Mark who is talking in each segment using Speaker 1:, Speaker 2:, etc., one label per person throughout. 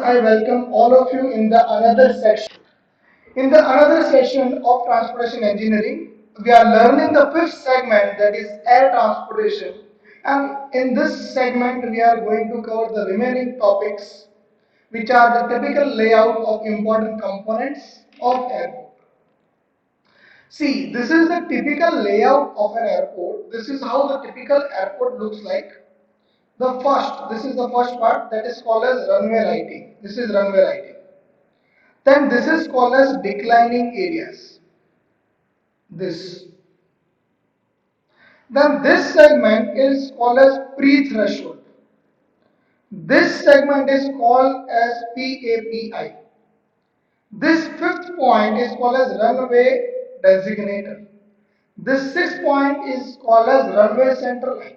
Speaker 1: I welcome all of you in the another section. In the another session of transportation engineering, we are learning the fifth segment, that is air transportation. And in this segment, we are going to cover the remaining topics, which are the typical layout of important components of airport. See, this is the typical layout of an airport. This is how the typical airport looks like. This is the first part, that is called as runway lighting. This is runway lighting. Then this is called as declining areas. This. Then this segment is called as pre-threshold. This segment is called as PAPI. This fifth point is called as runway designator. This sixth point is called as runway center line.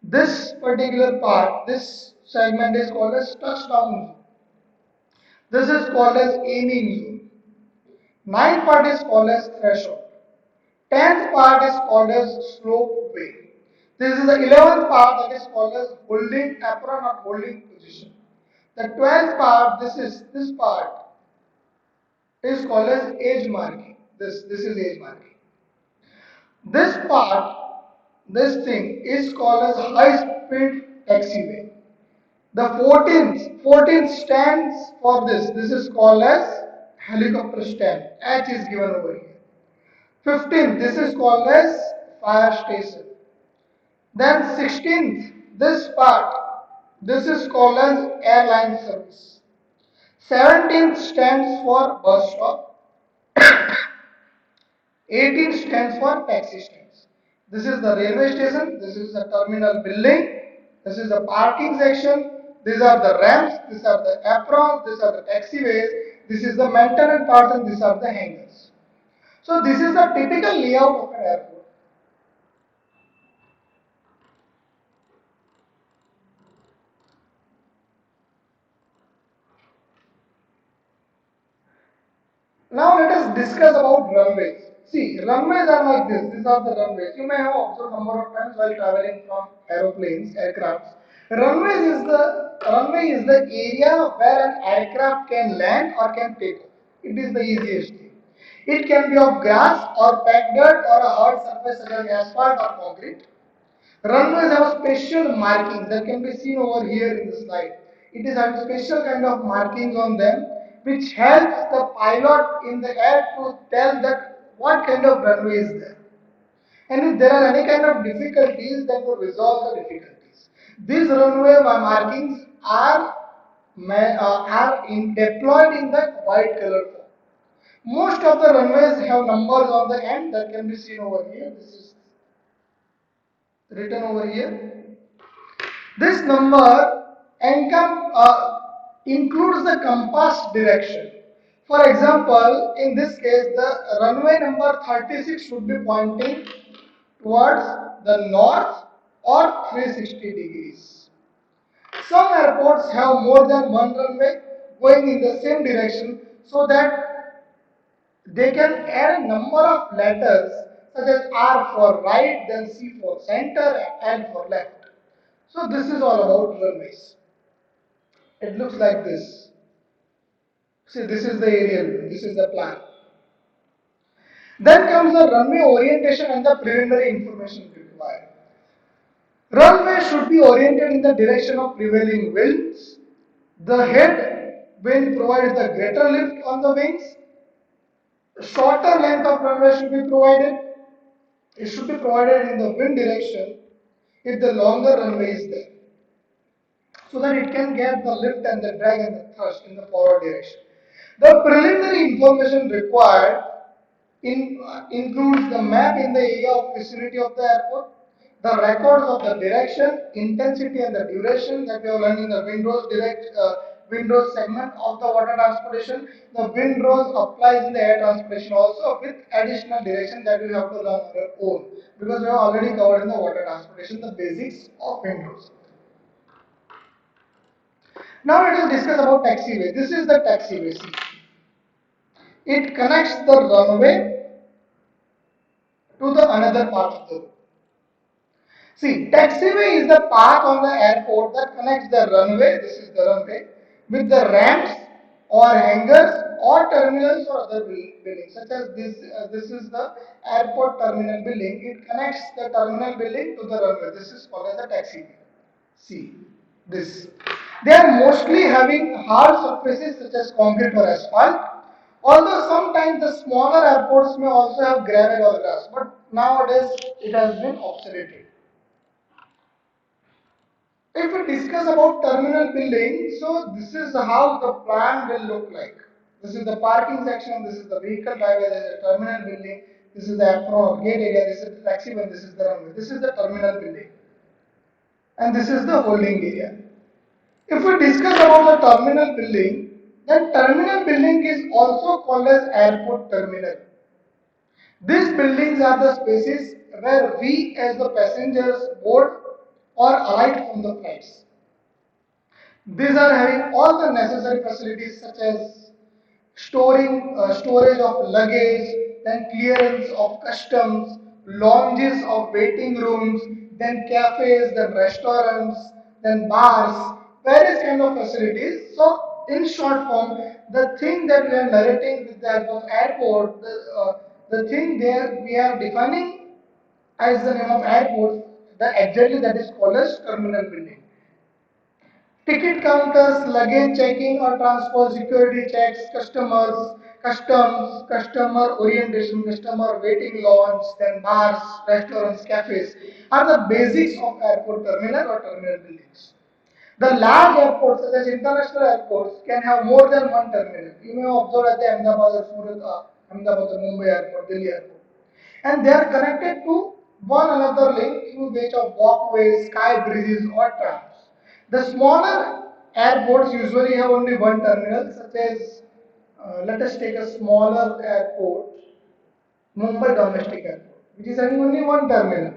Speaker 1: This particular part, this segment is called as touchdown zone. This is called as aiming zone. Ninth part is called as threshold. 10th part is called as slope way. This is the 11th part, that is called as holding apron or holding position. The 12th part, this part is called as edge marking. This is edge marking. This part, this thing is called as high speed taxiway. The 14th stands for this. This is called as helicopter stand. H is given over here. 15th, this is called as fire station. Then 16th, this part, this is called as airline service. 17th stands for bus stop. 18th stands for taxi stands. This is the railway station, this is the terminal building, this is the parking section, these are the ramps, these are the aprons, these are the taxiways, this is the maintenance part, and these are the hangars. So this is the typical layout of an airport. Now let us discuss about runways. See, runways are like this. These are the runways. You may have observed number of times while traveling from aeroplanes, aircrafts. Runway is the area where an aircraft can land or can take off. It is the easiest thing. It can be of grass or packed dirt or a hard surface such as asphalt or concrete. Runways have special markings that can be seen over here in the slide. It is a special kind of markings on them which helps the pilot in the air to tell that what kind of runway is there. And if there are any kind of difficulties, then to resolve the difficulties. These runway markings deployed in the white color form. Most of the runways have numbers on the end that can be seen over here. This is written over here. This number includes the compass direction. For example, in this case, the runway number 36 should be pointing towards the north or 360 degrees. Some airports have more than one runway going in the same direction so that they can add a number of letters such as R for right, then C for center, and for left. So this is all about runways. It looks like this. See, this is the aerial, this is the plan. Then comes the runway orientation and the preliminary information required. Runway should be oriented in the direction of prevailing winds. The head wind provides the greater lift on the wings. Shorter length of runway should be provided. It should be provided in the wind direction if the longer runway is there, so that it can get the lift and the drag and the thrust in the forward direction. The preliminary information required includes the map in the area of vicinity of the airport, the records of the direction, intensity and the duration that we have learned in the Windrose segment of the water transportation. The Windrose applies in the air transportation also with additional direction that we have to learn on our own, because we have already covered in the water transportation the basics of Windrose. Now let us discuss about taxiway. This is the taxiway. See, it connects the runway to the another part of the road. See, taxiway is the path on the airport that connects the runway. This is the runway with the ramps or hangars or terminals or other buildings, such as this is the airport terminal building. It connects the terminal building to the runway. This is called as a taxiway. See this. They are mostly having hard surfaces such as concrete or asphalt. Although sometimes the smaller airports may also have gravel or grass, but nowadays it has been obsoleted. If we discuss about terminal building, so this is how the plan will look like. This is the parking section, this is the vehicle driveway, this is the terminal building, this is the apron or gate area, this is the taxi and this is the runway. This is the terminal building. And this is the holding area. If we discuss about the terminal building, then terminal building is also called as airport terminal. These buildings are the spaces where we as the passengers board or alight from the flights. These are having all the necessary facilities such as storage of luggage, then clearance of customs, lounges of waiting rooms, then cafes, then restaurants, then bars, various kind of facilities. So, in short form, the thing that we are narrating with the help of airport, the thing there we are defining as the name of airport, the exactly that is called as terminal building. Ticket counters, luggage checking or transport, security checks, customs, customer orientation, customer waiting lounge, then bars, restaurants, cafes are the basics of airport terminal or terminal buildings. The large airports, such as international airports, can have more than one terminal. You may observe at the Ahmedabad or Mumbai airport, Delhi airport, and they are connected to one another link through which of walkways, sky bridges, or trams. The smaller airports usually have only one terminal, such as let us take a smaller airport, Mumbai domestic airport, which is having only one terminal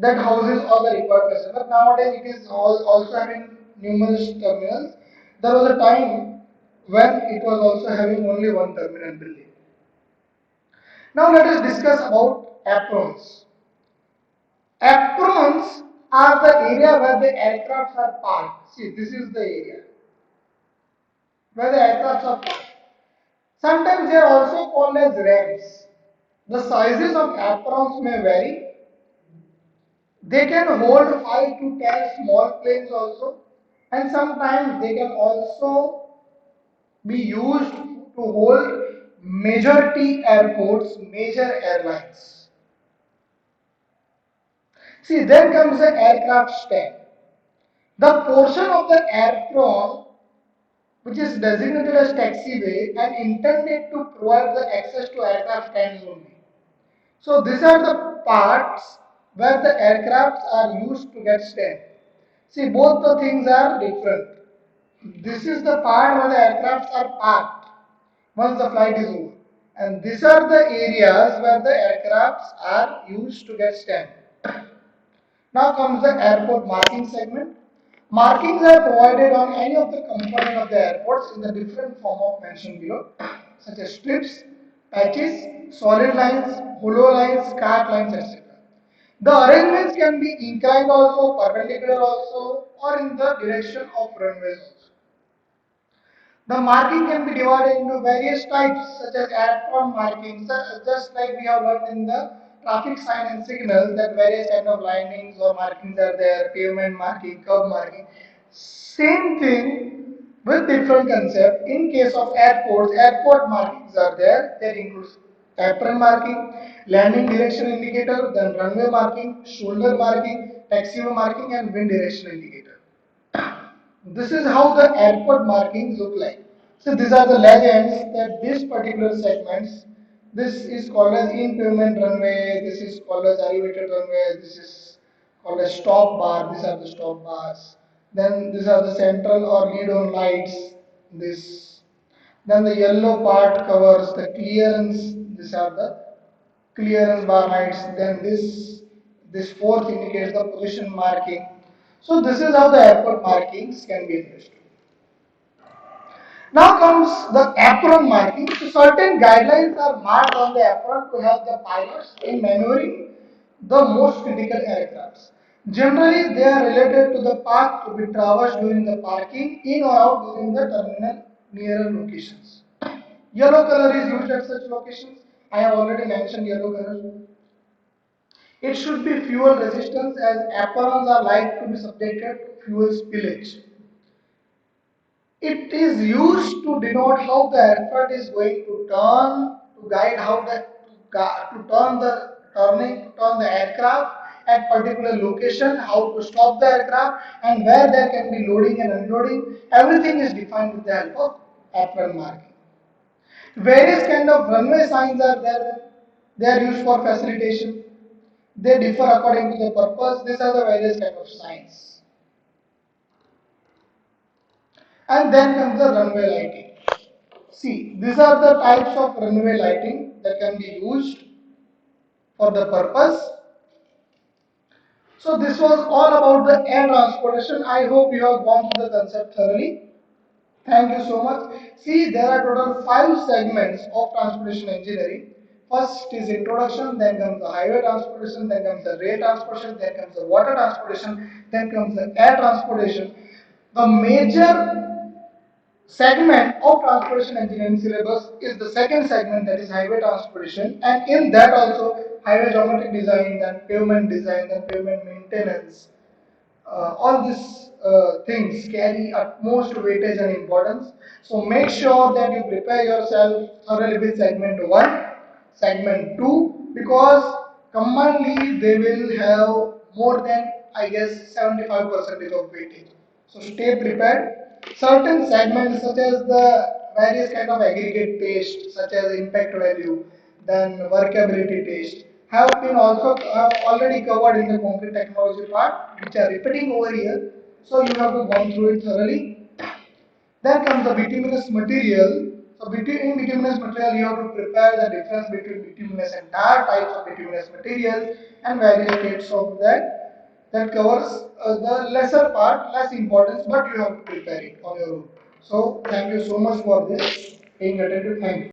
Speaker 1: that houses all the required passengers. But nowadays it is also having numerous terminals. There was a time when it was also having only one terminal building. Now let us discuss about aprons. Aprons are the area where the aircrafts are parked. See, this is the area where the aircrafts are parked. Sometimes they are also called as ramps. The sizes of aprons may vary. They can hold 5 to 10 small planes also, and sometimes they can also be used to hold majority airports, major airlines. See, then comes the aircraft stand. The portion of the apron which is designated as taxiway and intended to provide the access to aircraft stands only. So these are the parts where the aircrafts are used to get stand. See, both the things are different. This is the part where the aircrafts are parked once the flight is over. And these are the areas where the aircrafts are used to get stand. Now comes the airport marking segment. Markings are provided on any of the component of the airports in the different form of mentioned below, such as strips, patches, solid lines, hollow lines, cart lines, etc. The arrangements can be inclined also, perpendicular also, or in the direction of runways also. The marking can be divided into various types such as apron markings, just like we have learned in the traffic sign and signal that various kind of linings or markings are there, pavement marking, curb marking. Same thing with different concept. In case of airports, airport markings are there. That includes apron marking, landing direction indicator, then runway marking, shoulder marking, taxiway marking, and wind direction indicator. This is how the airport markings look like. So these are the legends that this particular segments, this is called as in-pavement runway, this is called as elevated runway, this is called as stop bar, these are the stop bars. Then these are the central or lead-on lights, this. Then the yellow part covers the clearance, these are the clearance bar lights. Then this fourth indicates the position marking. So this is how the airport markings can be understood. Now comes the apron marking. So certain guidelines are marked on the apron to help the pilots in maneuvering the most critical aircrafts. Generally, they are related to the path to be traversed during the parking in or out during the terminal nearer locations. Yellow color is used at such locations. I have already mentioned yellow color. It should be fuel resistance as aprons are like to be subjected to fuel spillage. It is used to denote how the aircraft is going to turn, to guide how to turn the turn the aircraft at particular location, how to stop the aircraft, and where there can be loading and unloading. Everything is defined with the help of apron marking. Various kind of runway signs are there. They are used for facilitation. They differ according to the purpose. These are the various kind of signs. And then comes the runway lighting. See, these are the types of runway lighting that can be used for the purpose. So this was all about the air transportation. I hope you have gone through the concept thoroughly. Thank you so much. See, there are total 5 segments of transportation engineering. First is introduction, then comes the highway transportation, then comes the rail transportation, then comes the water transportation, then comes the air transportation. The major segment of transportation engineering syllabus is the second segment, that is highway transportation, and in that also highway geometric design, then pavement maintenance. All these things carry utmost weightage and importance. So make sure that you prepare yourself thoroughly with segment 1, segment 2, because combinedly they will have more than, I guess, 75% of weightage. So stay prepared. Certain segments such as the various kind of aggregate test, such as impact value, then workability test, have been also already covered in the concrete technology part, which are repeating over here. So you have to go through it thoroughly. Then comes the bituminous material. So in bituminous material, you have to prepare the difference between bituminous and tar types of bituminous material and various states of that. That covers the lesser part, less importance, but you have to prepare it on your own. So thank you so much for this. Being attentive. Thank you.